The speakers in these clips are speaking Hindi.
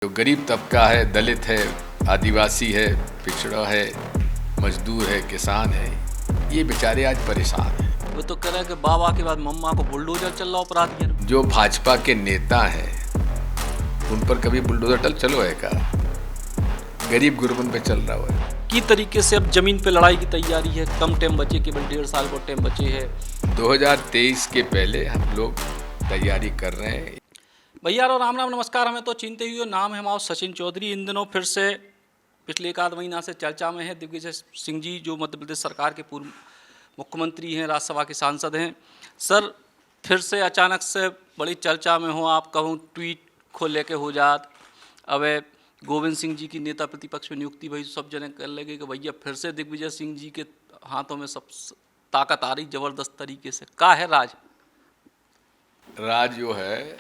जो गरीब तबका है, दलित है, आदिवासी है, पिछड़ा है, मजदूर है, किसान है, ये बेचारे आज परेशान हैं। वो तो कह रहा है कि बाबा के बाद मम्मा को बुलडोजर चल रहा अपराधियों में। जो भाजपा के नेता हैं उन पर कभी बुलडोजर चलो है का? गरीब गुरबन पे चल रहा है। की तरीके से अब जमीन पे लड़ाई की तैयारी है। कम टाइम बचे, केवल 1.5 साल को टाइम बचे है। 2023 के पहले हम लोग तैयारी कर रहे हैं। भैया और राम राम नमस्कार। हमें तो चिंते हुए नाम है हमारा सचिन चौधरी। इन दिनों फिर से पिछले एक आध महीना से चर्चा में है दिग्विजय सिंह जी, जो मध्य प्रदेश सरकार के पूर्व मुख्यमंत्री हैं, राज्यसभा के सांसद हैं। सर, फिर से अचानक से बड़ी चर्चा में हो। आप कहूँ ट्वीट को लेके हो जात। अब गोविंद सिंह जी की नेता प्रतिपक्ष में नियुक्ति भई, सब जने कर लगे कि भैया फिर से दिग्विजय सिंह जी के हाथों में सब ताकत आ रही जबरदस्त तरीके से। का है राज? राज जो है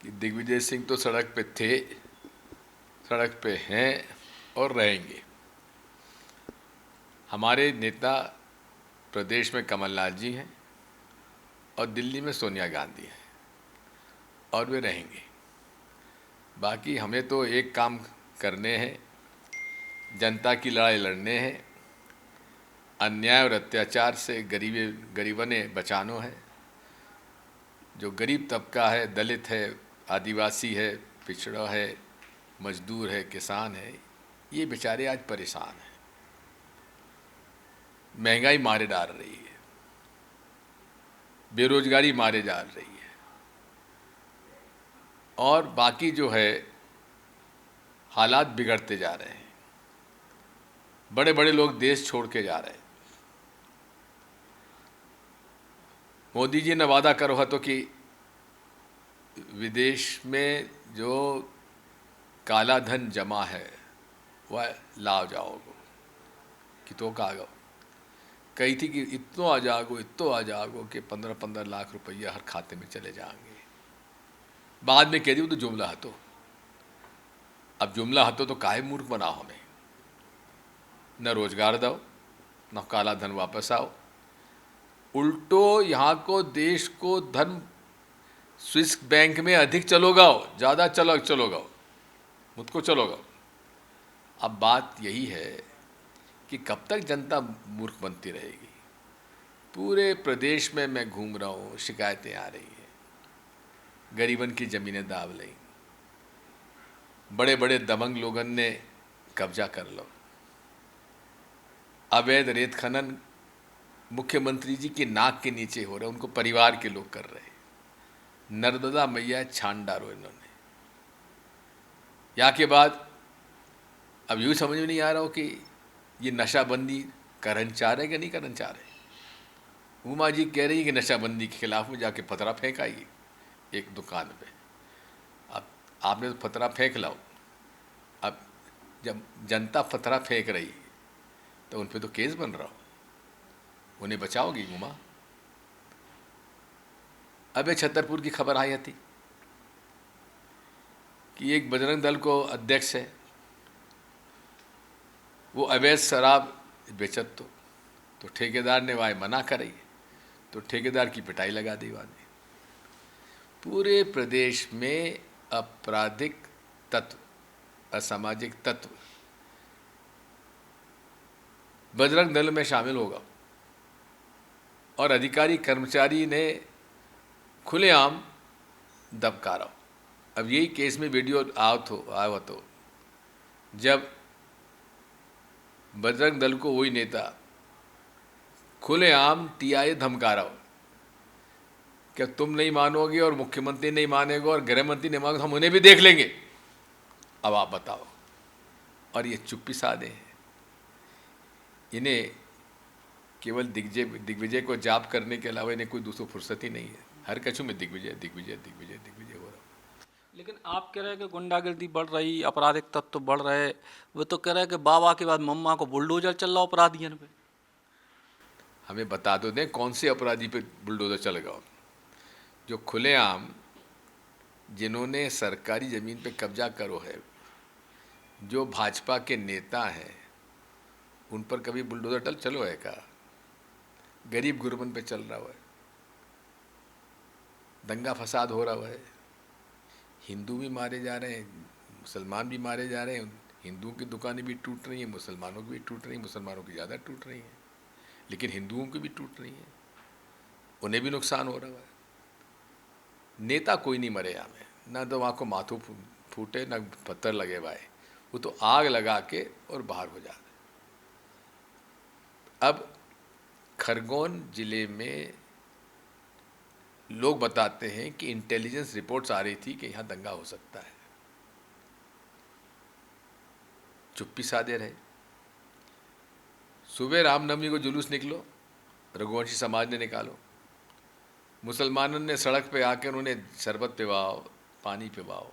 कि दिग्विजय सिंह तो सड़क पे थे, सड़क पे हैं और रहेंगे। हमारे नेता प्रदेश में कमलनाथ जी हैं और दिल्ली में सोनिया गांधी हैं और वे रहेंगे। बाकी हमें तो एक काम करने हैं, जनता की लड़ाई लड़ने हैं, अन्याय और अत्याचार से गरीबने बचानो है। जो गरीब तबका है, दलित है, आदिवासी है, पिछड़ा है, मजदूर है, किसान है, ये बेचारे आज परेशान हैं। महंगाई मारे डाल रही है, बेरोजगारी मारे जा रही है, और बाकी जो है हालात बिगड़ते जा रहे हैं। बड़े बड़े लोग देश छोड़ के जा रहे हैं। मोदी जी ने वादा करो तो कि विदेश में जो काला धन जमा है वह लाओ जाओगे कि तो कागो कही थी कि इतनो आ जाओगो कि 15-15 लाख रुपया हर खाते में चले जाएंगे। बाद में कह दी तो जुमला हतो। अब जुमला हतो तो काहे मूर्ख बनाओ हमें। न रोजगार दो, न काला धन वापस आओ, उल्टो यहाँ को देश को धन स्विस बैंक में अधिक चलोगाओ, ज़्यादा चलोगाओ, मुझको चलोगाओ। अब बात यही है कि कब तक जनता मूर्ख बनती रहेगी। पूरे प्रदेश में मैं घूम रहा हूँ, शिकायतें आ रही हैं, गरीबन की ज़मीनें दाब ली, बड़े बड़े दबंग लोगन ने कब्जा कर लो, अवैध रेत खनन मुख्यमंत्री जी की नाक के नीचे हो रहा है, उनको परिवार के लोग कर रहे हैं। नर्मदा मैया छान डालो इन्होंने। या के बाद अब यूँ समझ में नहीं आ रहा हो कि ये नशाबंदी करन चाह रहे कि नहीं करन चाह रहे। उमा जी कह रही है कि नशाबंदी के खिलाफ में जाके फतरा फेंक आइए एक दुकान पे। अब आपने तो फतरा फेंक लाओ। अब जब जनता फतरा फेंक रही है तो उन पे तो केस बन रहा हो, उन्हें बचाओगी उमा? अब छतरपुर की खबर आई थी कि एक बजरंग दल को अध्यक्ष है, वो अवैध शराब बेचत तो ठेकेदार ने वाय मना करी तो ठेकेदार की पिटाई लगा दी वाने। पूरे प्रदेश में आपराधिक तत्व, असामाजिक तत्व बजरंग दल में शामिल होगा और अधिकारी कर्मचारी ने खुलेआम दबकारा। अब यही केस में वीडियो आया तो जब बजरंग दल को वही नेता खुलेआम टीआई धमका रहा हो, क्या तुम नहीं मानोगे और मुख्यमंत्री नहीं मानेगा और गृह मंत्री नहीं मानेगा, हम उन्हें भी देख लेंगे। अब आप बताओ। और ये चुप्पी साधे हैं। इन्हें केवल दिग्विजय को जाप करने के अलावा इन्हें कोई दूसरी फुर्सत ही नहीं है। हर कछु में दिग्विजय दिग्विजय दिग्विजय दिग्विजय हो रहा। लेकिन आप कह रहे हैं कि गुंडागर्दी बढ़ रही, आपराधिक तत्व बढ़ रहे। वो तो कह रहे हैं कि बाबा के बाद मम्मा को बुलडोजर चल रहा अपराधियों पे। हमें बता दो दें कौन से अपराधी पे बुलडोजर चलेगा? जो खुलेआम जिन्होंने सरकारी ज़मीन पे कब्जा करो है, जो भाजपा के नेता हैं, उन पर कभी बुलडोजर चलो है का? गरीब गुरबन पे चल रहा है, दंगा फसाद हो रहा है, हिंदू भी मारे जा रहे हैं, मुसलमान भी मारे जा रहे हैं, हिंदुओं की दुकानें भी टूट रही हैं, मुसलमानों की भी टूट रही हैं, मुसलमानों की ज़्यादा टूट रही हैं, लेकिन हिंदुओं की भी टूट रही हैं, उन्हें भी नुकसान हो रहा है। नेता कोई नहीं मरे यहाँ में, ना तो वहाँ को माथू फूटे ना पत्थर लगे भाई, वो तो आग लगा के और बाहर हो जाते। अब खरगोन जिले में लोग बताते हैं कि इंटेलिजेंस रिपोर्ट्स आ रही थी कि यहाँ दंगा हो सकता है, चुप्पी साधे रहे। सुबह रामनवमी को जुलूस निकलो, रघुवंशी समाज ने निकालो, मुसलमानों ने सड़क पे आकर उन्हें शरबत पिवाओ, पानी पिवाओ,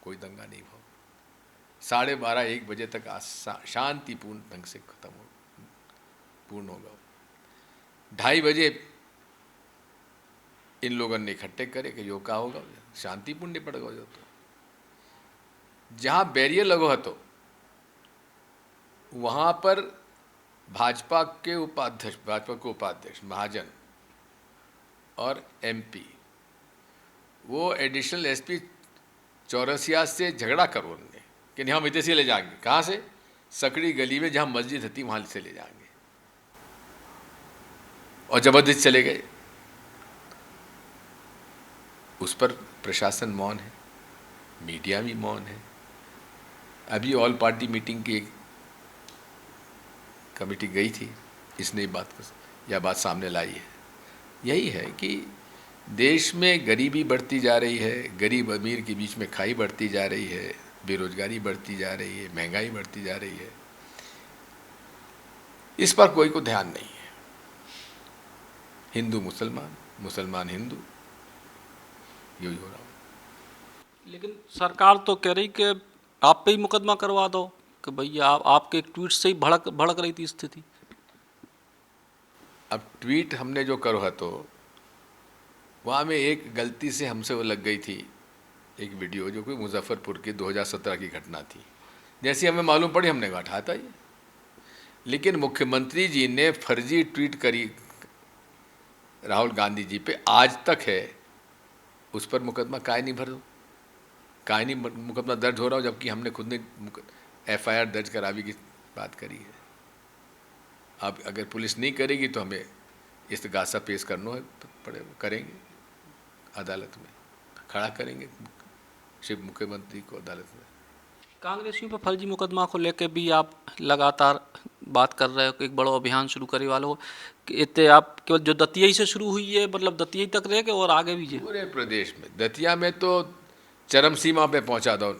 कोई दंगा नहीं हुआ। 12:30-1 बजे तक शांतिपूर्ण ढंग से खत्म हो पूर्ण होगा। 2:30 बजे इन लोगों ने इकट्ठे करे कि यो का होगा, शांतिपूर्ण निपट गो। जो तो जहाँ बैरियर लगो हतो वहाँ पर भाजपा के उपाध्यक्ष महाजन और एमपी वो एडिशनल एसपी चौरसिया से झगड़ा करो उन्होंने कि नहीं हम इतने से ले जाएंगे। कहाँ से? सकड़ी गली में जहाँ मस्जिद थी वहाँ से ले जाएंगे, और जबरदस्त चले गए। उस पर प्रशासन मौन है, मीडिया भी मौन है। अभी ऑल पार्टी मीटिंग की एक कमेटी गई थी, इसने यह बात सामने लाई है। यही है कि देश में गरीबी बढ़ती जा रही है, गरीब अमीर के बीच में खाई बढ़ती जा रही है, बेरोजगारी बढ़ती जा रही है, महंगाई बढ़ती जा रही है। इस पर कोई को ध्यान नहीं है। हिंदू मुसलमान, मुसलमान हिंदू, यही हो रहा है। लेकिन सरकार तो कह रही कि आप पे ही मुकदमा करवा दो कि भैया आपके एक ट्वीट से ही भड़क रही थी स्थिति। अब ट्वीट हमने जो करो है तो वहाँ में एक गलती से हमसे वो लग गई थी, एक वीडियो जो कि मुजफ्फरपुर की 2017 की घटना थी। जैसे हमें मालूम पड़ी हमने हटाता ही, लेकिन मुख्यमंत्री जी ने फर्जी ट्वीट करी राहुल गांधी जी पे, आज तक है। उस पर मुकदमा काहे नहीं मुकदमा दर्ज हो रहा हो, जबकि हमने खुद ने FIR दर्ज करावी की बात करी है। अब अगर पुलिस नहीं करेगी तो हमें इस्तगासा पेश करना पड़ेगा, करेंगे, अदालत में खड़ा करेंगे शिव मुख्यमंत्री को अदालत में। कांग्रेसियों पर फर्जी मुकदमा को लेकर भी आप लगातार बात कर रहे हो कि एक बड़ा अभियान शुरू करे वाले हो कि इतने आप केवल जो दतिया ही से शुरू हुई है, मतलब दतिया तक रह के और आगे भी है पूरे प्रदेश में। दतिया में तो चरम सीमा पे पहुंचा दो,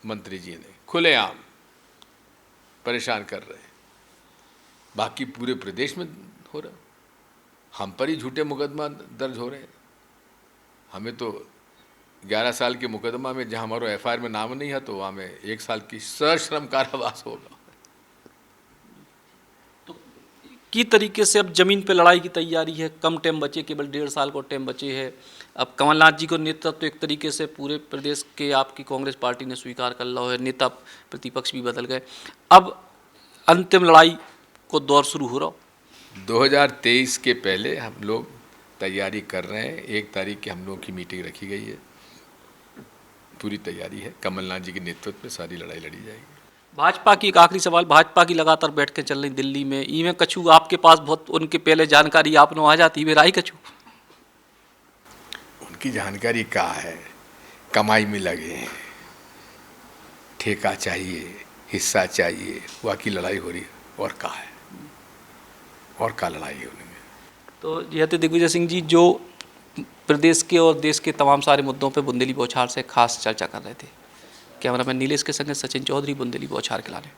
मंत्री जी ने खुलेआम परेशान कर रहे हैं। बाकी पूरे प्रदेश में हो रहा, हम पर ही झूठे मुकदमा दर्ज हो रहे हैं। हमें तो 11 साल के मुकदमा में जहां हमारा FIR में नाम नहीं है तो वहाँ में 1 साल की सश्रम कारावास होगा। तो की तरीके से अब जमीन पे लड़ाई की तैयारी है, कम टाइम बचे, केवल 1.5 साल को टाइम बचे है। अब कमलनाथ जी को नेतृत्व एक तरीके से पूरे प्रदेश के आपकी कांग्रेस पार्टी ने स्वीकार कर लिया है, नेता प्रतिपक्ष भी बदल गए। अब अंतिम लड़ाई को दौर शुरू हो रहा। 2023 के पहले हम लोग तैयारी कर रहे हैं। 1 तारीख की हम लोगों की मीटिंग रखी गई है, पूरी तैयारी है। कमलनाथ जी के नेतृत्व में सारी लड़ाई लड़ी जाएगी। भाजपा की एक आखिरी सवाल, भाजपा की लगातार बैठकें चल रही दिल्ली में, इवें कछु आपके पास बहुत उनके पहले जानकारी आपने आ जाती है, राही कछु उनकी जानकारी कहाँ है? कमाई में लगे हैं, ठेका चाहिए, हिस्सा चाहिए, वहाँ की लड़ाई हो रही है। और कहाँ है, और कहाँ लड़ाई है उनमें? तो यह थे दिग्विजय सिंह जी जो प्रदेश के और देश के तमाम सारे मुद्दों पर बुंदेली बौछार से खास चर्चा कर रहे थे। कैमरामैन नीलेश के संग सचिन चौधरी, बुंदेली बौछार के लाने।